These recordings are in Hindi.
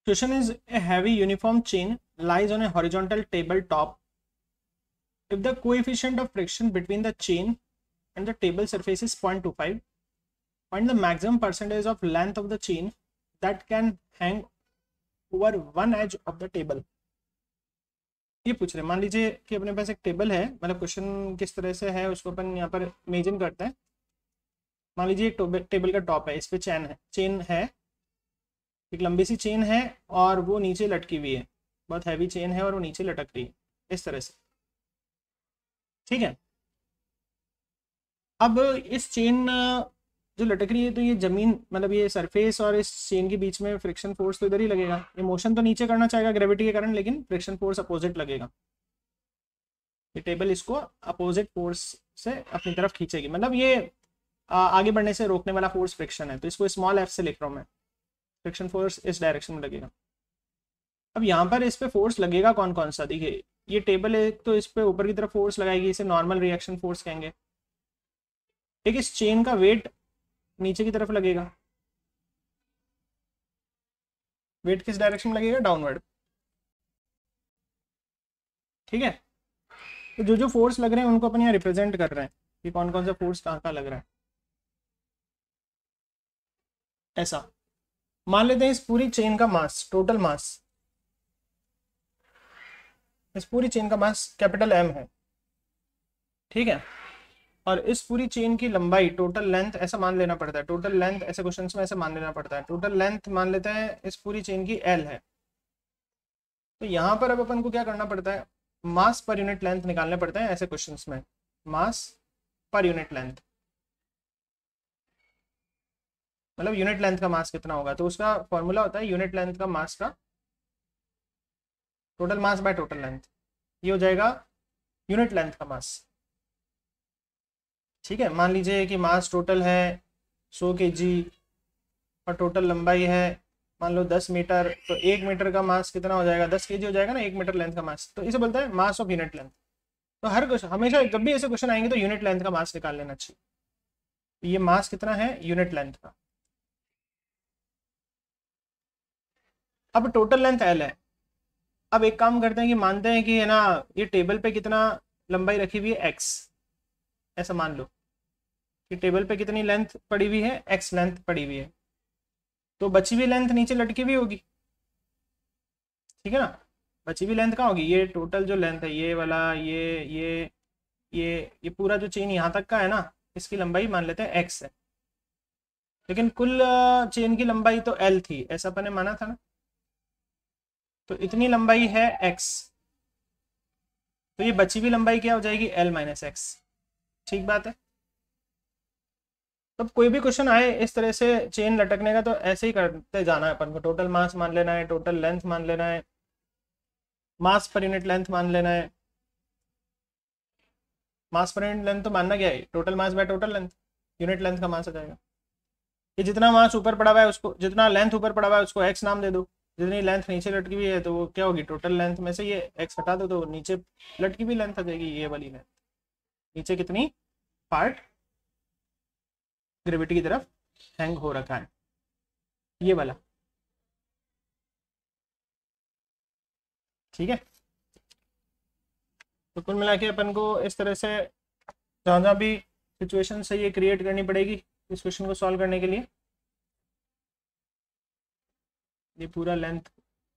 Cushion is a heavy uniform chain lies on a horizontal table top. If the coefficient of friction between the chain and the table surface is 0.25, find the maximum percentage of length of the chain that can hang over one edge of the table. ये पूछ रहे, मान लीजिए कि अपने पास एक टेबल है, मतलब क्वेश्चन किस तरह से है उसको अपन यहाँ पर इमेजिन करते हैं। मान लीजिए एक टेबल का टॉप है, इस पे चेन है, एक लंबी सी चेन है और वो नीचे लटकी हुई है, बहुत हैवी चेन है और वो नीचे लटक रही है इस तरह से, ठीक है। अब इस चेन जो लटक रही है, तो ये जमीन मतलब ये सरफेस और इस चेन के बीच में फ्रिक्शन फोर्स तो इधर ही लगेगा। ये मोशन तो नीचे करना चाहेगा ग्रेविटी के कारण, लेकिन फ्रिक्शन फोर्स अपोजिट लगेगा। ये टेबल इसको अपोजिट फोर्स से अपनी तरफ खींचेगी, मतलब ये आगे बढ़ने से रोकने वाला फोर्स फ्रिक्शन है, तो इसको स्मॉल एफ से लिख रहा हूँ मैं। फ्रिक्शन फोर्स इस डायरेक्शन में लगेगा। अब यहाँ पर इस पे फोर्स लगेगा कौन कौन सा, देखिए ये टेबल है तो इस पे ऊपर की तरफ फोर्स लगाएगी, इसे नॉर्मल रिएक्शन फोर्स कहेंगे। एक इस चेन का वेट नीचे की तरफ लगेगा, वेट किस डायरेक्शन में लगेगा, डाउनवर्ड, ठीक है। तो जो जो फोर्स लग रहे हैं उनको अपन यहाँ रिप्रेजेंट कर रहे हैं कि कौन कौन सा फोर्स कहाँ कहाँ लग रहा है। ऐसा मान लेते हैं इस पूरी चेन का मास, टोटल मास, इस पूरी चेन का मास कैपिटल एम है, ठीक है। और इस पूरी चेन की लंबाई, टोटल लेंथ ऐसा मान लेना पड़ता है, टोटल लेंथ ऐसे क्वेश्चन में ऐसे मान लेना पड़ता है, टोटल लेंथ मान लेते हैं इस पूरी चेन की एल है। तो यहाँ पर अब अपन को क्या करना पड़ता है, मास पर यूनिट लेंथ निकालने पड़ते हैं ऐसे क्वेश्चंस में, मास पर यूनिट लेंथ, मतलब यूनिट लेंथ का मास कितना होगा, तो उसका फॉर्मूला होता है यूनिट लेंथ का मास का total mass by total length, ये हो जाएगा यूनिट लेंथ का मास, ठीक है। मान लीजिए कि मास टोटल है 100 kg और टोटल लंबाई है मान लो 10 मीटर, तो 1 मीटर का मास कितना हो जाएगा, 10 kg हो जाएगा ना 1 मीटर लेंथ का मास, तो इसे बोलते हैं मास ऑफ यूनिट लेंथ। तो हर क्वेश्चन हमेशा जब भी ऐसे क्वेश्चन आएंगे तो यूनिट लेंथ का मास निकाल लेना चाहिए। तो ये मास कितना है यूनिट लेंथ का। अब टोटल लेंथ एल है। अब एक काम करते हैं कि मानते हैं कि है ना ये टेबल पे कितना लंबाई रखी हुई है एक्स, ऐसा मान लो कि टेबल पे कितनी लेंथ पड़ी हुई है, एक्स लेंथ पड़ी हुई है, तो बची हुई लेंथ नीचे लटकी हुई होगी, ठीक है ना। बची हुई लेंथ कहाँ होगी, ये टोटल जो लेंथ है ये वाला, ये पूरा जो चेन यहाँ तक का है ना, इसकी लंबाई मान लेते हैं एक्स है, लेकिन कुल चेन की लंबाई तो एल थी, ऐसा अपन ने माना था ना, तो इतनी लंबाई है एक्स, तो ये बची हुई लंबाई क्या हो जाएगी एल माइनस एक्स, ठीक बात है। तब कोई भी क्वेश्चन आए इस तरह से चेन लटकने का, तो ऐसे ही करते जाना है अपन को, टोटल मास मान लेना है, टोटल लेंथ मान लेना है, मास पर यूनिट लेंथ मान लेना है। मास पर यूनिट लेंथ तो मानना क्या है, total mass by total length, unit length का मास आ जाएगा। ये जितना मास ऊपर पड़ा हुआ है उसको, जितना लेंथ ऊपर पड़ा हुआ है उसको एक्स नाम दे दो, जितनी लेंथ नीचे लटकी हुई है तो वो क्या होगी, टोटल लेंथ में से ये एक्स हटा दो तो नीचे लटकी हुई लेंथ आ जाएगी, ये वाली लेंथ, नीचे कितनी पार्ट ग्रेविटी की तरफ हैंग हो रखा है, ये वाला, ठीक है। तो कुल मिला के अपन को इस तरह से जहाँ जहाँ भी सिचुएशन से ये क्रिएट करनी पड़ेगी इस क्वेश्चन को सॉल्व करने के लिए। ये पूरा लेंथ,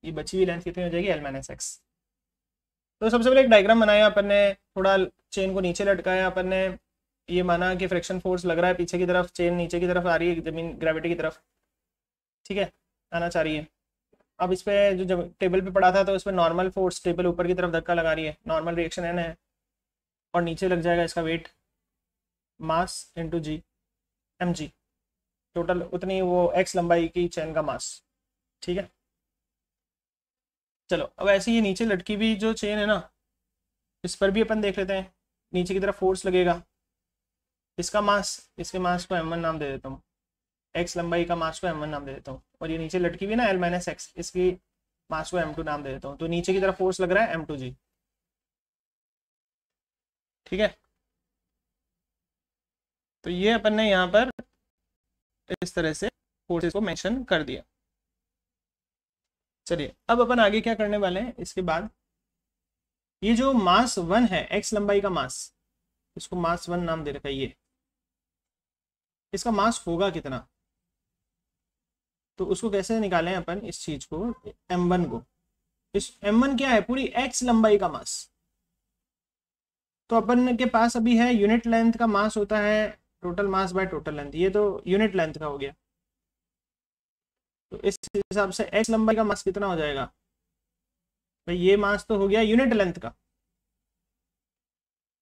ये बची हुई लेंथ कितनी हो जाएगी एल माइनस एक्स। तो सबसे पहले एक डायग्राम बनाया अपन ने, थोड़ा चेन को नीचे लटकाया अपन ने, ये माना कि फ्रिक्शन फोर्स लग रहा है पीछे की तरफ, चेन नीचे की तरफ आ रही है जमीन ग्रेविटी की तरफ, ठीक है, आना चाह रही है। अब इस पे जो टेबल पे पड़ा था तो इस पर नॉर्मल फोर्स, टेबल ऊपर की तरफ धक्का लगा रही है, नॉर्मल रिएक्शन एन है, और नीचे लग जाएगा इसका वेट, मास इंटू जी, एम जी, टोटल उतनी वो एक्स लंबाई की चेन का मास, ठीक है। चलो अब ऐसे ही नीचे लटकी हुई जो चेन है ना, इस पर भी अपन देख लेते हैं, नीचे की तरफ फोर्स लगेगा, इसका मास, इसके मास को m1 नाम दे देता हूँ, एक्स लंबाई का मास को m1 नाम दे देता हूँ, और ये नीचे लटकी हुई ना l माइनस एक्स, इसकी मास को m2 नाम दे देता हूँ, तो नीचे की तरफ फोर्स लग रहा है m2g, ठीक है। तो ये अपन ने यहाँ पर इस तरह से फोर्सेस को मेंशन कर दिया। चलिए अब अपन आगे क्या करने वाले हैं इसके बाद, ये जो मास 1 है, x लंबाई का मास, इसको मास 1 नाम दे रखा है, ये इसका मास होगा कितना, तो उसको कैसे निकालें अपन इस चीज को, m1 को, इस m1 क्या है, पूरी x लंबाई का मास। तो अपन के पास अभी है यूनिट लेंथ का मास होता है total mass by total length, ये तो यूनिट लेंथ का हो गया। तो इस हिसाब से x लंबाई का मास कितना हो जाएगा भाई, ये मास तो हो गया यूनिट लेंथ का,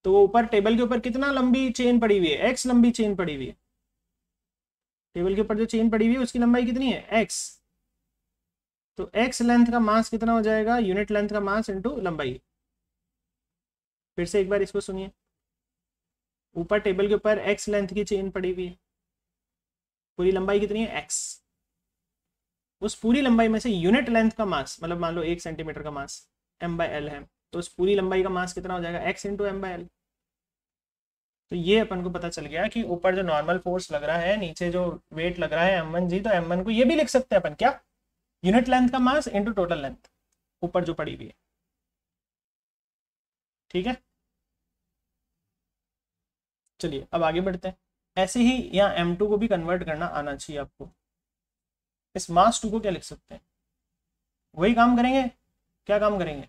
तो वो ऊपर टेबल के ऊपर कितना लंबी चेन पड़ी हुई है, x लंबी चेन पड़ी हुई है, टेबल के ऊपर जो चेन पड़ी हुई है उसकी लंबाई कितनी है, x। तो x लेंथ का मास कितना हो जाएगा, यूनिट लेंथ का मास इंटू लंबाई। फिर से एक बार इसको सुनिए, ऊपर टेबल के ऊपर x लेंथ की चेन पड़ी हुई है, पूरी लंबाई कितनी है, x। उस पूरी लंबाई में से यूनिट लेंथ का मास, मतलब मान लो 1 सेंटीमीटर का मास m/l है, तो उस पूरी लंबाई का मास कितना हो जाएगा, x इंटू m/l। तो ये अपन को पता चल गया कि ऊपर जो नॉर्मल फोर्स लग रहा है, नीचे जो वेट लग रहा है m1g, तो m1 को ये भी लिख सकते हैं अपन, क्या, यूनिट लेंथ का मास इंटू टोटल लेंथ ऊपर जो पड़ी हुई है। ठीक है, चलिए अब आगे बढ़ते हैं। ऐसे ही यहाँ m2 को भी कन्वर्ट करना आना चाहिए आपको। इस मास 2 को क्या लिख सकते हैं, वही काम करेंगे, क्या काम करेंगे,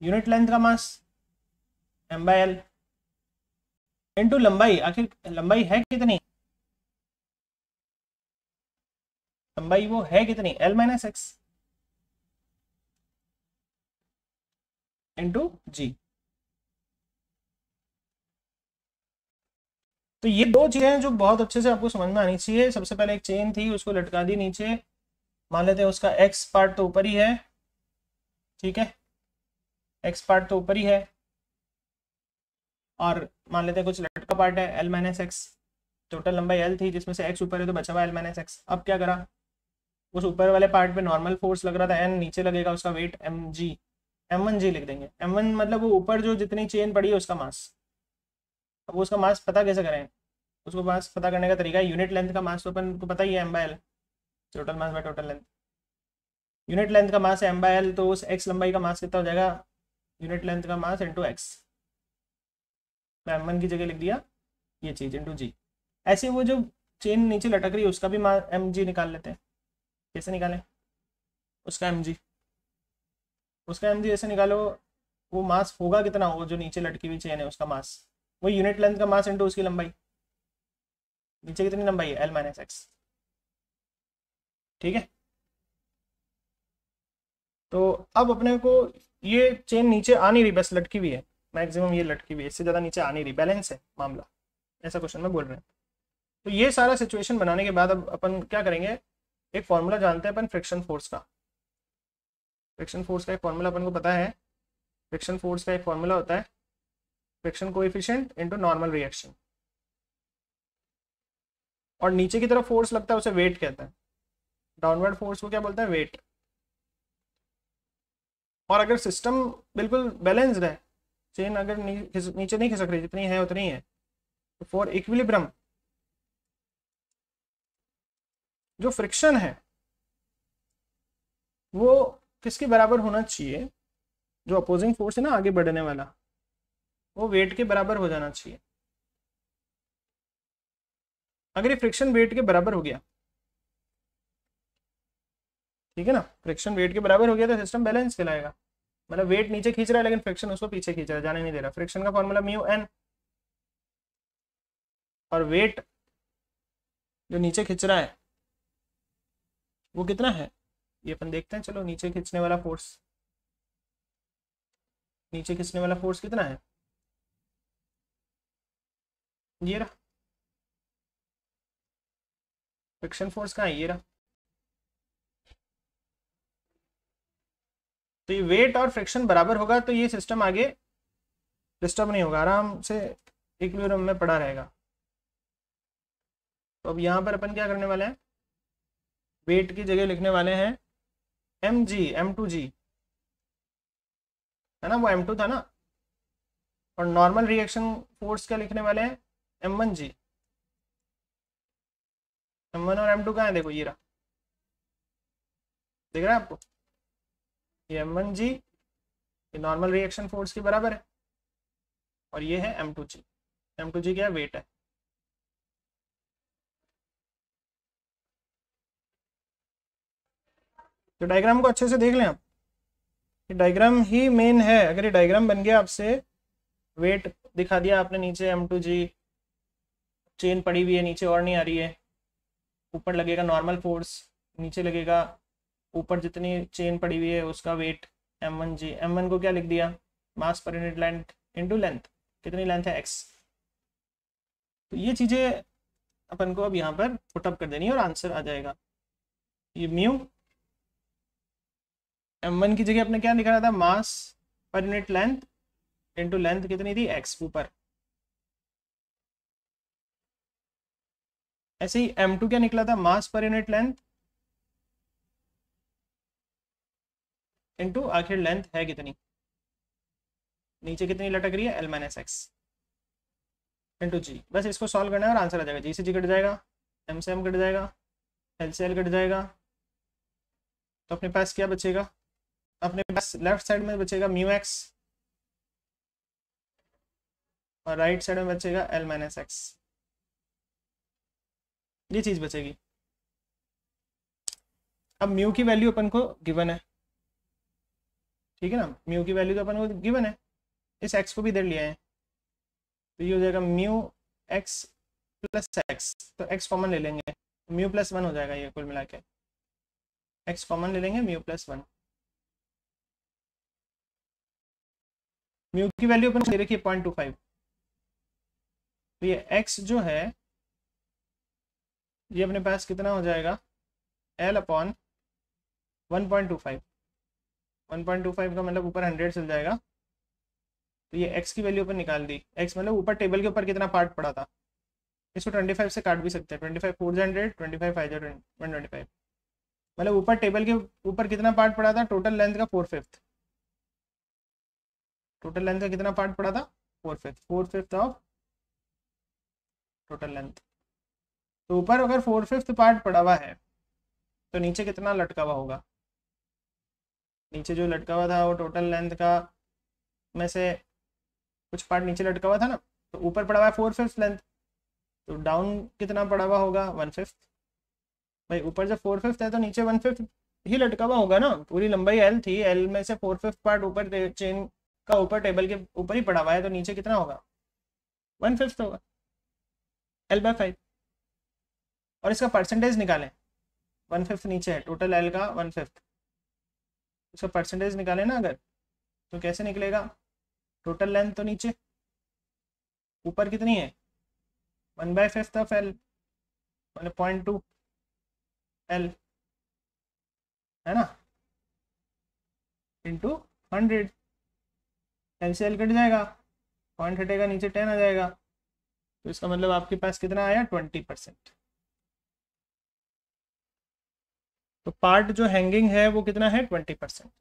यूनिट लेंथ का मास m/l इंटू लंबाई, आखिर लंबाई है कितनी, लंबाई वो है कितनी, l - x इंटू g। तो ये दो चीजें जो बहुत अच्छे से आपको समझ में आनी चाहिए। सबसे पहले एक चेन थी, उसको लटका दी नीचे, मान लेते हैं उसका x पार्ट तो ऊपर ही है, ठीक है, x पार्ट तो ऊपर ही है, और मान लेते हैं कुछ लटका पार्ट है l - x। टोटल लंबाई l थी जिसमें से x ऊपर है तो बचा हुआ l - x। अब क्या करा, उस ऊपर वाले पार्ट पे नॉर्मल फोर्स लग रहा था n, नीचे लगेगा उसका वेट mg, m1g लिख देंगे। m1 मतलब वो ऊपर जो जितनी चेन पड़ी है उसका मास। अब उसका मास पता कैसे करें, उसको मास पता करने का तरीका है, यूनिट लेंथ का मास तो अपन को पता ही है m/l, total mass by total length. Unit length का मास है m/l, तो उस x लंबाई का मास कितना हो जाएगा, यूनिट लेंथ का मास इंटू x। मैं m1 की जगह लिख दिया ये चीज इंटू g। ऐसे वो जो चेन नीचे लटक रही है उसका भी mg निकाल लेते हैं। कैसे निकालें, उसका mg, उसका mg ऐसे निकालो, वो मास होगा कितना, वो जो नीचे लटकी हुई चेन है उसका मास, वो यूनिट लेंथ का मास इंटू उसकी लंबाई, नीचे कितनी लंबाई है l - x। ठीक है, तो अब अपने को ये चेन नीचे आ नहीं रही, बस लटकी हुई है, मैक्सिमम ये लटकी हुई है, इससे ज़्यादा नीचे आ नहीं रही, बैलेंस है मामला, ऐसा क्वेश्चन में बोल रहे हैं। तो ये सारा सिचुएशन बनाने के बाद अब अपन क्या करेंगे, एक फॉर्मूला जानते हैं अपन फ्रिक्शन फोर्स का। फ्रिक्शन फोर्स का एक फॉर्मूला अपन को पता है, फ्रिक्शन फोर्स का एक फॉर्मूला होता है friction coefficient into normal reaction, और नीचे की तरफ फोर्स लगता है उसे वेट कहते हैं, डाउनवर्ड फोर्स को क्या बोलते हैं, वेट। और अगर सिस्टम बिल्कुल बैलेंस्ड है, चेन अगर नीचे नहीं खिसक रही, जितनी है उतनी है, तो फॉर इक्विलिब्रियम जो फ्रिक्शन है वो किसके बराबर होना चाहिए, जो अपोजिंग फोर्स है ना आगे बढ़ने वाला, वो वेट के बराबर हो जाना चाहिए। अगर ये फ्रिक्शन वेट के बराबर हो गया, ठीक है ना, फ्रिक्शन वेट के बराबर हो गया तो सिस्टम बैलेंस कहलाएगा। मतलब वेट नीचे खींच रहा है लेकिन फ्रिक्शन उसको पीछे खींच रहा है, जाने नहीं दे रहा। फ्रिक्शन का फॉर्मूला म्यू एन, और वेट जो नीचे खींच रहा है वो कितना है, ये अपन देखते हैं। चलो नीचे खींचने वाला फोर्स, नीचे खींचने वाला फोर्स कितना है, ये रहा फ्रिक्शन फोर्स, कहाँ है, ये रहा। तो ये वेट और फ्रिक्शन बराबर होगा तो ये सिस्टम आगे डिस्टर्ब नहीं होगा, आराम से इक्विलिब्रियम में पड़ा रहेगा। तो अब यहाँ पर अपन क्या करने वाले हैं, वेट की जगह लिखने वाले हैं mg, m2g है ना, वो m2 था ना, और नॉर्मल रिएक्शन फोर्स क्या लिखने वाले हैं, m1g। m1 और m2 कहाँ है, देखो ये रहा, दिख रहा है आपको, ये m1g ये नॉर्मल रिएक्शन फोर्स के बराबर है, और ये है m2g। m2g क्या वेट है। तो डायग्राम को अच्छे से देख लें आप, ये डायग्राम ही मेन है। अगर ये डायग्राम बन गया, आपसे वेट दिखा दिया आपने, नीचे m2g चेन पड़ी हुई है, नीचे और नहीं आ रही है, ऊपर लगेगा नॉर्मल फोर्स, नीचे लगेगा ऊपर जितनी चेन पड़ी हुई है उसका वेट m1g। m1 को क्या लिख दिया, mass per unit length into length, कितनी लेंथ है x। तो ये चीज़ें अपन को अब यहाँ पर पुटअप कर देनी है और आंसर आ जाएगा। ये म्यू m1 की जगह अपने क्या लिखा था, मास per unit length into length कितनी थी x ऊपर। ऐसे ही m2 क्या निकला था, मास पर यूनिट लेंथ इनटू आखिर लेंथ है कितनी, नीचे कितनी लटक रही है l माइनस एक्स इंटू जी। बस इसको सॉल्व करना है और आंसर आ जाएगा। जी से जी कट जाएगा, m से m कट जाएगा, l से l कट जाएगा, तो अपने पास क्या बचेगा, अपने पास लेफ्ट साइड में बचेगा म्यू एक्स और राइट साइड में बचेगा l माइनस एक्स। ये चीज़ बचेगी। अब म्यू की वैल्यू अपन को गिवन है, ठीक है ना, म्यू की वैल्यू तो अपन को गिवन है, इस x को भी दे लिया है, तो ये हो जाएगा म्यू x प्लस एक्स। तो x कॉमन ले लेंगे, म्यू प्लस 1 हो जाएगा ये कुल मिला के, x कॉमन ले लेंगे, म्यू प्लस 1। म्यू की वैल्यू अपन दे रखी है 0.25, तो ये x जो है ये अपने पास कितना हो जाएगा, l अपॉन 1.25। 1.25 का मतलब ऊपर 100 चल जाएगा, तो ये x की वैल्यू पर निकाल दी। x मतलब ऊपर टेबल के ऊपर कितना पार्ट पड़ा था, इसको 25 से काट भी सकते हैं, 25 4 100, 25 5 125, मतलब ऊपर टेबल के ऊपर कितना पार्ट पड़ा था, टोटल लेंथ का 4/5। टोटल लेंथ का कितना पार्ट पड़ा था, 4/5 ऑफ टोटल लेंथ। तो ऊपर अगर 4/5 पार्ट पड़ा हुआ है तो नीचे कितना लटका हुआ होगा, नीचे जो लटका हुआ था वो टोटल लेंथ का में से कुछ पार्ट नीचे लटका हुआ था ना, तो ऊपर पड़ा हुआ है 4/5 लेंथ, तो डाउन कितना पड़ा हुआ होगा, 1/5। भाई ऊपर जब 4/5 है तो नीचे 1/5 ही लटका हुआ होगा ना, पूरी लंबाई l थी, l में से 4/5 पार्ट ऊपर चेन का ऊपर टेबल के ऊपर ही पड़ा हुआ है, तो नीचे कितना होगा, 1/5 होगा, l/5। और इसका परसेंटेज निकालें, 1/5 नीचे है, टोटल l का 1/5, इसका परसेंटेज निकालें ना अगर, तो कैसे निकलेगा, टोटल लेंथ तो नीचे, ऊपर कितनी है 1/5 ऑफ l, मतलब 0.2 l है ना, इंटू 100, l से l कट जाएगा, पॉइंट हटेगा, नीचे 10 आ जाएगा, तो इसका मतलब आपके पास कितना आया, 20%। तो पार्ट जो हैंगिंग है वो कितना है, 20%।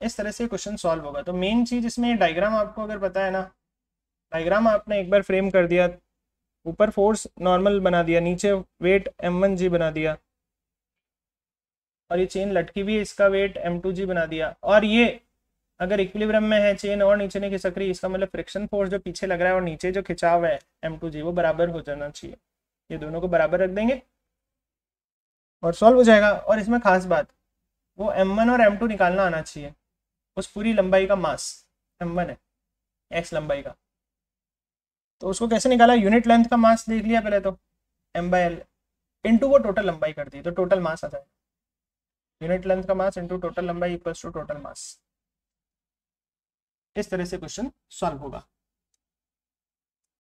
इस तरह से क्वेश्चन सॉल्व होगा। तो मेन चीज इसमें डायग्राम आपको अगर पता है ना, डायग्राम आपने एक बार फ्रेम कर दिया, ऊपर फोर्स नॉर्मल बना दिया, नीचे वेट m1g बना दिया, और ये चेन लटकी हुई है, इसका वेट m2g बना दिया, और ये अगर इक्विलिब्रियम में है चेन और नीचे नहीं खिसक रही, इसका मतलब फ्रिक्शन फोर्स जो पीछे लग रहा है और नीचे जो खिंचाव है m2g वो बराबर हो जाना चाहिए। ये दोनों को बराबर रख देंगे और सॉल्व हो जाएगा। और इसमें खास बात, वो m1 और m2 निकालना आना चाहिए, उस पूरी लंबाई का मास m1 है x लंबाई का, तो उसको कैसे निकाला, यूनिट लेंथ का मास देख लिया पहले, तो m/l इंटू वो टोटल लंबाई कर दी, तो टोटल मास आ जाएगा, यूनिट लेंथ का मास इंटू टोटल लंबाई इक्वल्स टू टोटल मास। इस तरह से क्वेश्चन सॉल्व होगा।